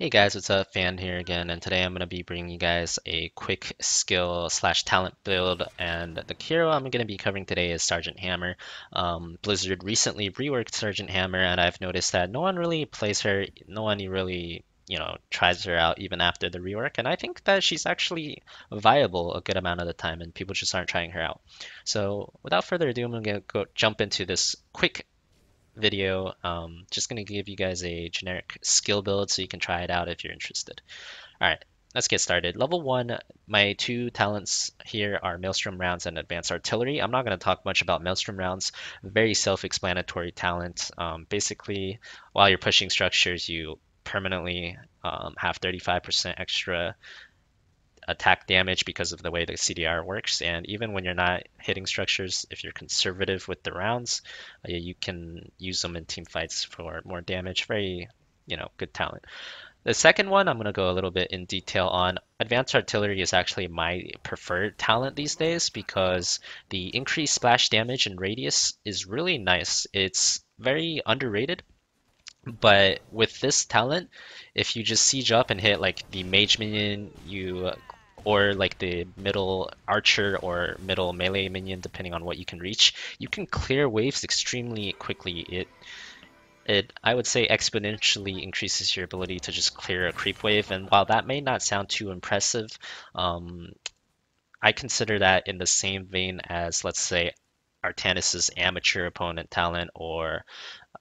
Hey guys, what's up? Fan here again, and today I'm going to be bringing you guys a quick skill slash talent build. And the hero I'm going to be covering today is Sergeant Hammer. Blizzard recently reworked Sergeant Hammer, and I've noticed that no one really plays her, no one really, tries her out even after the rework. And I think that she's actually viable a good amount of the time, and people just aren't trying her out. So without further ado, I'm going to go jump into this quick video. Just going to give you guys a generic skill build so you can try it out if you're interested. All right, let's get started. Level 1, my two talents here are Maelstrom Rounds and Advanced Artillery. I'm not going to talk much about Maelstrom Rounds, very self-explanatory talent. Basically, while you're pushing structures, you permanently have 35% extra attack damage because of the way the CDR works. And even when you're not hitting structures, if you're conservative with the rounds, you can use them in team fights for more damage. Very, good talent. The second one, I'm going to go a little bit in detail on. Advanced Artillery is actually my preferred talent these days because the increased splash damage and radius is really nice. It's very underrated. But with this talent, if you just siege up and hit like the mage minion, or like the middle archer or middle melee minion, depending on what you can reach, you can clear waves extremely quickly. It I would say exponentially increases your ability to just clear a creep wave. And while that may not sound too impressive, um, I consider that in the same vein as, let's say, Artanis's amateur opponent talent, or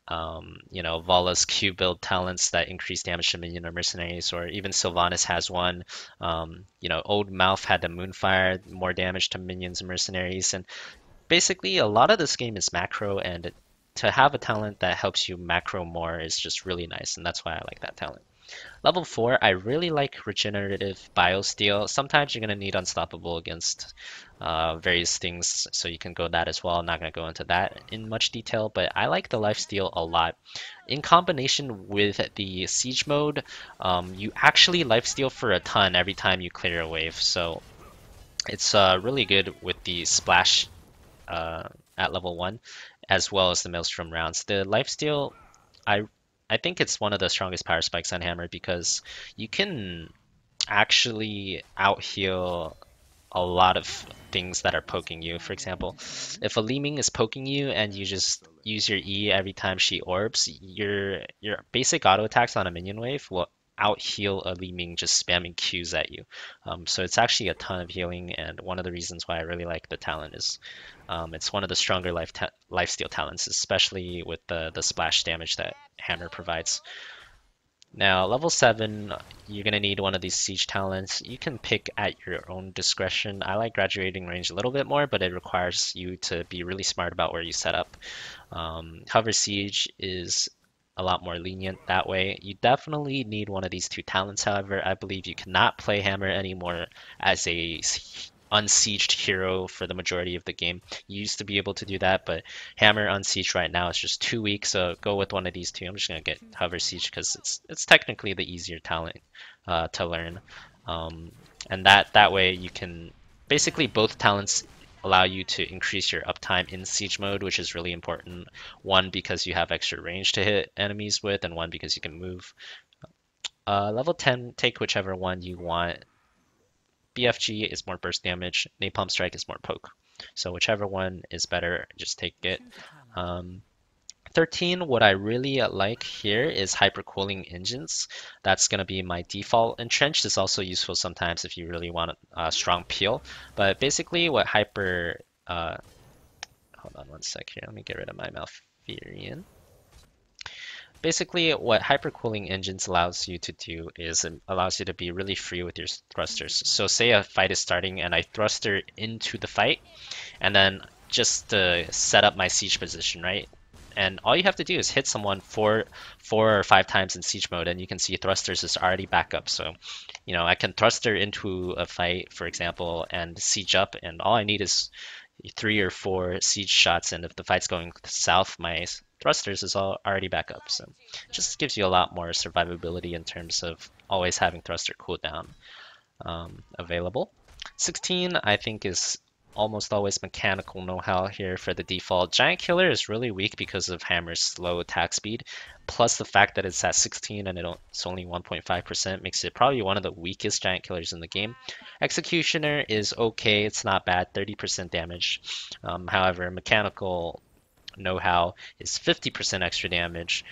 Vala's Q build talents that increase damage to minion or mercenaries, or even Sylvanas has one. Old Mouth had the Moonfire, more damage to minions and mercenaries. And basically, a lot of this game is macro, and to have a talent that helps you macro more is just really nice, and that's why I like that talent. Level 4, I really like Regenerative Biosteel. Sometimes you're going to need Unstoppable against various things, so you can go that as well. I'm not going to go into that in much detail, but I like the lifesteal a lot. In combination with the Siege mode, you actually lifesteal for a ton every time you clear a wave, so it's really good with the Splash at level 1, as well as the Maelstrom rounds. The lifesteal, I I think it's one of the strongest power spikes on Hammer because you can actually out heal a lot of things that are poking you. For example, if a Li Ming is poking you and you just use your E every time she orbs, your basic auto attacks on a minion wave will out heal a Li Ming just spamming Qs at you. So it's actually a ton of healing, and one of the reasons why I really like the talent is it's one of the stronger lifesteal talents, especially with the splash damage that Hammer provides. Now, level 7, you're going to need one of these siege talents. You can pick at your own discretion. I like graduating range a little bit more, but it requires you to be really smart about where you set up. Hover siege is a lot more lenient that way. You definitely need one of these two talents, however. I believe you cannot play Hammer anymore as a unsieged hero for the majority of the game. You used to be able to do that, but Hammer unsieged right now is just 2 weeks, so go with one of these two. I'm just gonna get Hover Siege because it's technically the easier talent to learn, and that way you can basically both talents allow you to increase your uptime in siege mode, which is really important. One because you have extra range to hit enemies with, and one because you can move. Level 10, take whichever one you want. BFG is more burst damage, Napalm Strike is more poke. So whichever one is better, just take it. Um, 13, what I really like here is hypercooling engines. That's going to be my default. Entrenched is also useful sometimes if you really want a strong peel. But basically what hold on one sec here, let me get rid of my Malfurion. Basically, what hypercooling engines allows you to do is it allows you to be really free with your thrusters. So say a fight is starting and I thruster into the fight, and then just to set up my siege position, right? And all you have to do is hit someone four or five times in siege mode, and you can see thrusters is already back up. So, I can thruster into a fight, for example, and siege up, and all I need is 3 or 4 siege shots, and if the fight's going south, my thrusters is all already back up. So it just gives you a lot more survivability in terms of always having thruster cooldown available. 16, I think, is almost always mechanical know-how here for the default. Giant Killer is really weak because of Hammer's slow attack speed, plus the fact that it's at 16 and it's only 1.5% makes it probably one of the weakest Giant Killers in the game. Executioner is okay, it's not bad, 30% damage. However, mechanical know-how is 50% extra damage,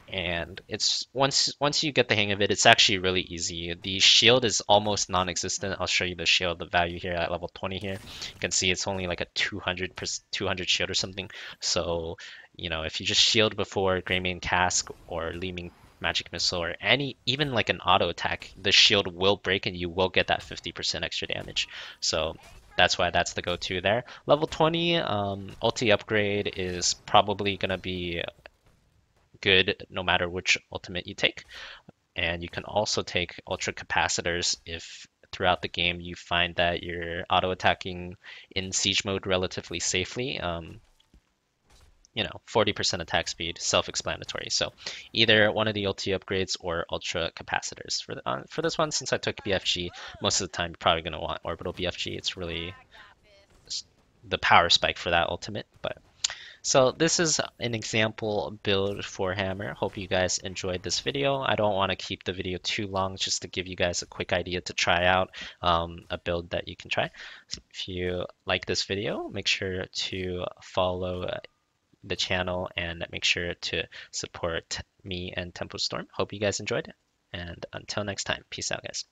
and it's once you get the hang of it, it's actually really easy. The shield is almost non-existent. I'll show you the shield, the value here at level 20 here. You can see it's only like a 200 shield or something. So, if you just shield before Greymane Cask or Leeming Magic Missile or even like an auto attack, the shield will break and you will get that 50% extra damage. So that's why that's the go-to there. Level 20, ulti upgrade is probably gonna be good no matter which ultimate you take. And you can also take ultra capacitors if throughout the game you find that you're auto attacking in siege mode relatively safely. 40% attack speed, self-explanatory. So either one of the ulti upgrades or ultra capacitors. For this one, since I took BFG, most of the time you're probably going to want orbital BFG. It's really the power spike for that ultimate, but so this is an example build for Hammer. Hope you guys enjoyed this video. I don't want to keep the video too long, just to give you guys a quick idea to try out a build that you can try. So if you like this video, make sure to follow the channel and make sure to support me and Tempo Storm. Hope you guys enjoyed, and until next time, peace out, guys.